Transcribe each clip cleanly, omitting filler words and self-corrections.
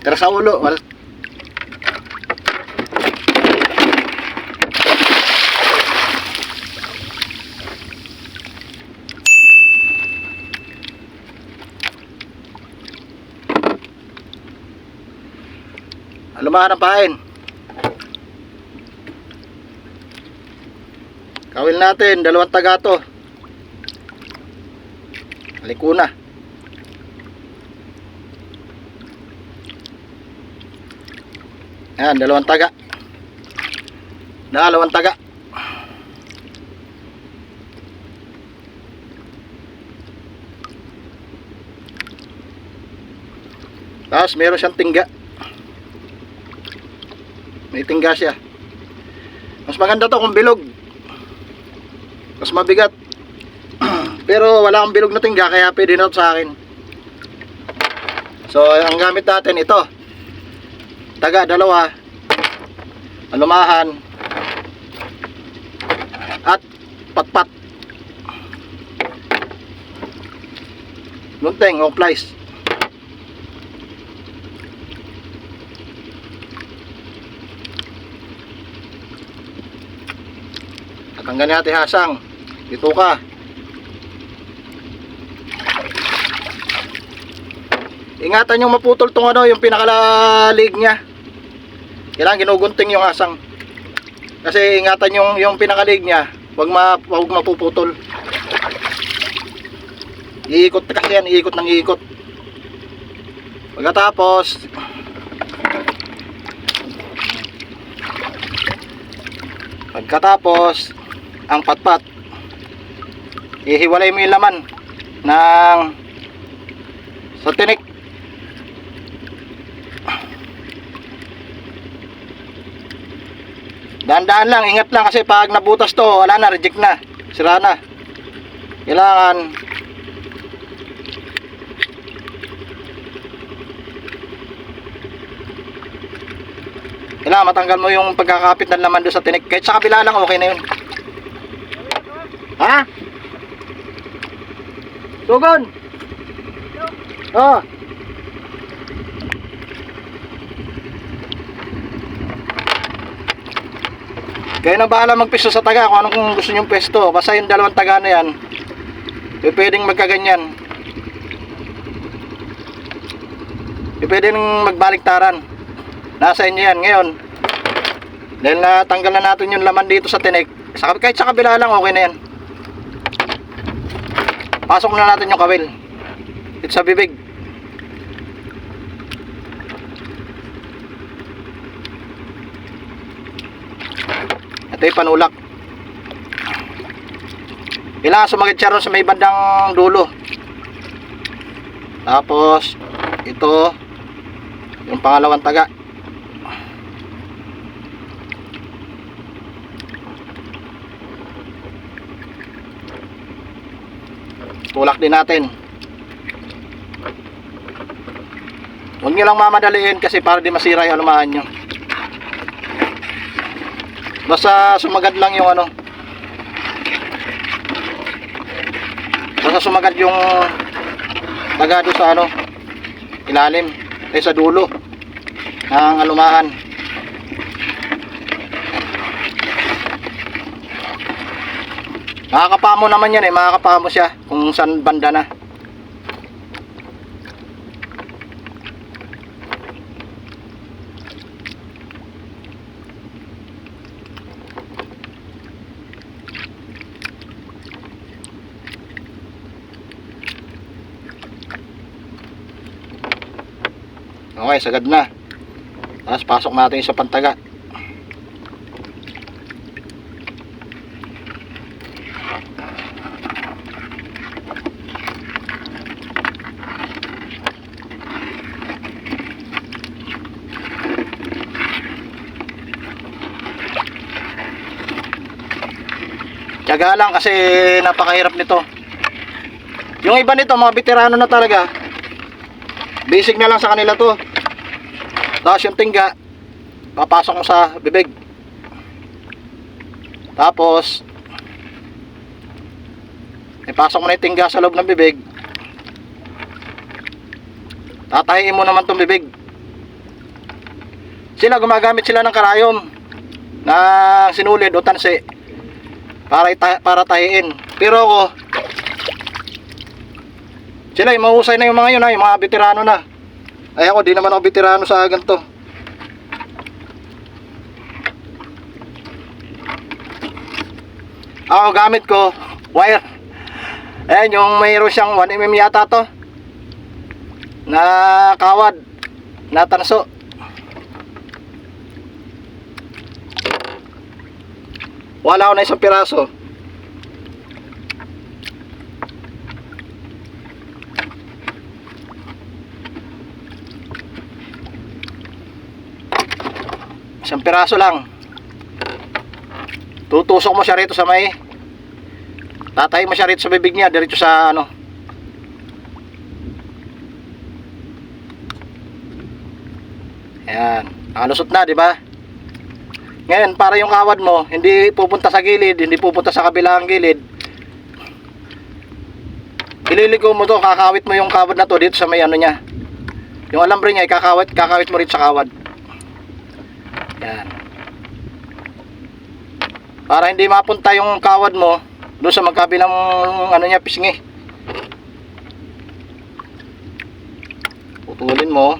Tira sa ulo. Lumahan ang pain. Kawil natin, 2 taga to. Halikuna. Yan, 2 taga. 2 taga. Tapos meron siyang tingga. May tingga siya. Mas maganda to kung bilog. Mas mabigat. Pero wala akong bilog na tingga, kaya pwede na to sa akin. So ang gamit natin ito, taga 2, alumahan at patpat, lunteng o plies. Tanggalin natin hasang. Dito ka. Ingatan yung maputol tong ano, yung pinakalalig niya. Kailangan ginugunting yung hasang. Kasi ingatan yung pinakalig niya, wag mapuputol. Iikot kasi yan, iikot ng iikot. Pagkatapos ang patpat, ihiwalay mo yung laman ng sa tinik. Dahan-dahan lang, ingat lang, kasi pag nabutas to, wala na, reject na, sira na. Kailangan matanggal mo yung pagkakapit ng laman doon sa tinik. Kahit sa kabila lang, okay na yun. Ha? Sugon! Oh. Kayo na bahala magpisto sa taga kung anong gusto nyong pesto. Basta yung 2 taga na yan, pwedeng magkaganyan, pwedeng magbaliktaran. Nasa inyo yan. Ngayon, dahil natanggal na natin yung laman dito sa tinik, kahit sa kabila lang, okay na yan. Pasok na natin yung kawil dito sa bibig. Ito yung panulak. Kailangan sumagad siya ron sa may bandang dulo. Tapos ito yung pangalawang taga. Tulak din natin. Huwag nyo lang mamadaliin kasi para di masira yung alumahan nyo. Basta sumagad lang yung ano, basta sumagad yung tagado sa ano, ilalim ay sa dulo ng alumahan. Makakapamo naman yan makakapamo siya kung saan banda na. Okay, sagad na. Tapos pasok natin sa pantaga. Tiyaga lang kasi napakahirap nito. Yung iba nito, mga veterano na talaga, basic na lang sa kanila to. Tapos yung tingga, papasok mo sa bibig. Tapos ipasok mo na yung tingga sa loob ng bibig. Tatahiin mo naman tong bibig. Sila gumagamit sila ng karayom na sinulid o tansi para tahiin. Pero ako, sila yung mahusay na yung mga yun, yung mga veterano na. Ay ako, di naman ako veterano sa ganito. Ako gamit ko wire. Ayan, yung mayroon siyang 1mm yata to na kawad na tanso. Wala ako na isang piraso. Isang piraso lang. Tutusok mo siya rito sa may, tatay mo siya rito sa bibig niya, diretso sa ano. Ayan, nakalusot na, di ba? Ngayon, para yung kawad mo hindi pupunta sa gilid, hindi pupunta sa kabilang gilid, ililiko mo to, kakawit mo yung kawad na to dito sa may ano niya. Yung alambre niya, kakawit mo rito sa kawad. Yan. Para hindi mapunta yung kawad mo doon sa magkabilang ano niya, pisngi. Putulin mo.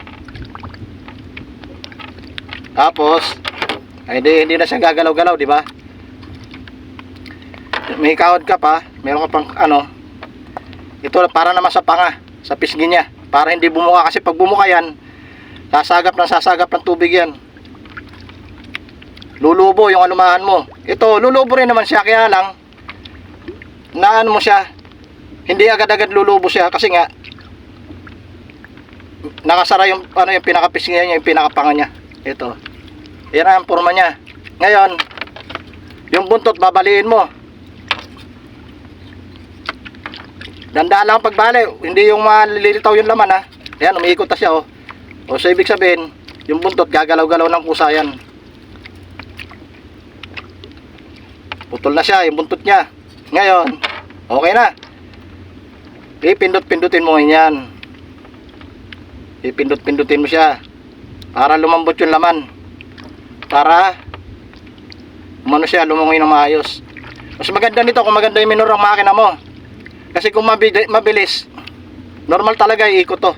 Tapos ay hindi na siya gagalaw-galaw, di ba? May kawad ka pa, meron ka pang ano. Ito para naman sa panga, sa pisngi niya, para hindi bumuka, kasi pag bumuka yan, sasagap ng tubig yan. Lulubo yung alumahan mo. Ito, lulubo rin naman siya, kaya lang naano mo siya, hindi agad-agad lulubo siya kasi nga nakasara yung ano, yung pinakapisngi niya, yung pinakapanga niya. Ito. Yan ang forma niya. Ngayon, yung buntot babaliin mo. Dandaan lang pagbali, hindi yung malilitaw yung laman, ha. Ayan, umiikot na siya, oh. O so ibig sabihin, yung buntot gagalaw-galaw ng kusa yan. Putol na siya, yung buntot niya. Ngayon, okay na. Ipindot-pindutin mo yan. Ipindot-pindutin mo siya para lumambot yung laman. Para umano siya, lumungoy ng maayos. Mas maganda nito kung maganda yung minor ang makina mo. Kasi kung mabilis, normal talaga iikot to.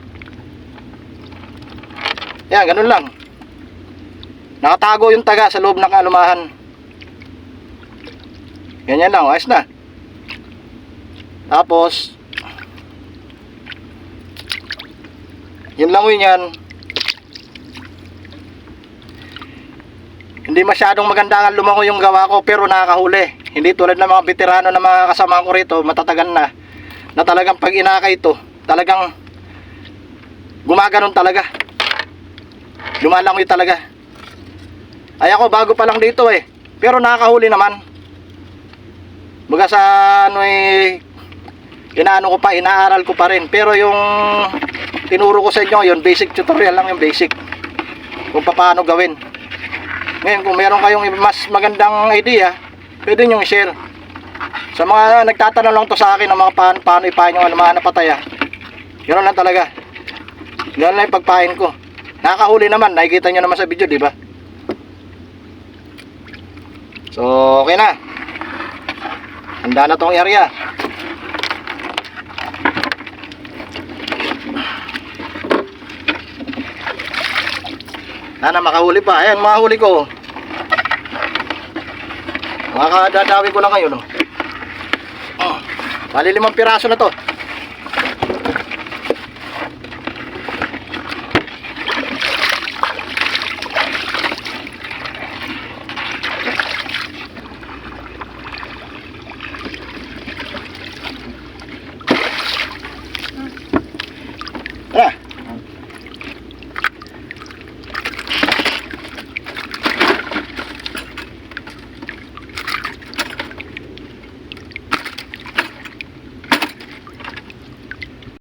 Yan, ganun lang. Nakatago yung taga sa loob ng alumahan. Ganyan lang, ayos na. Tapos yun lang yan. Hindi masyadong maganda ang lumango yung gawa ko, pero nakakahuli. Hindi tulad ng mga veterano na mga kasama ko rito, matatagan na talagang pag inakay ito, talagang gumaganon talaga. Lumalangoy talaga. Ay ako, bago pa lang dito eh, pero nakakahuli naman. Baga sa ano eh, inaano ko pa, inaaral ko pa rin. Pero yung tinuro ko sa inyo, yung basic tutorial lang, yung basic kung paano gawin. Ngayon, kung meron kayong mas magandang idea, pwede nyo i-share. Sa mga nagtatanong lang to sa akin ng mga paano ipahin yung alumahan na pataya, ganoon lang talaga. Ganoon lang yung pagpahin ko. Nakakahuli naman, nakikita nyo naman sa video, di ba? So, okay na. Handa na tong area. Sana makahuli pa. Ayan, makahuli ko. Makakadadawin ko na ngayon, no? Bali 5 piraso na to.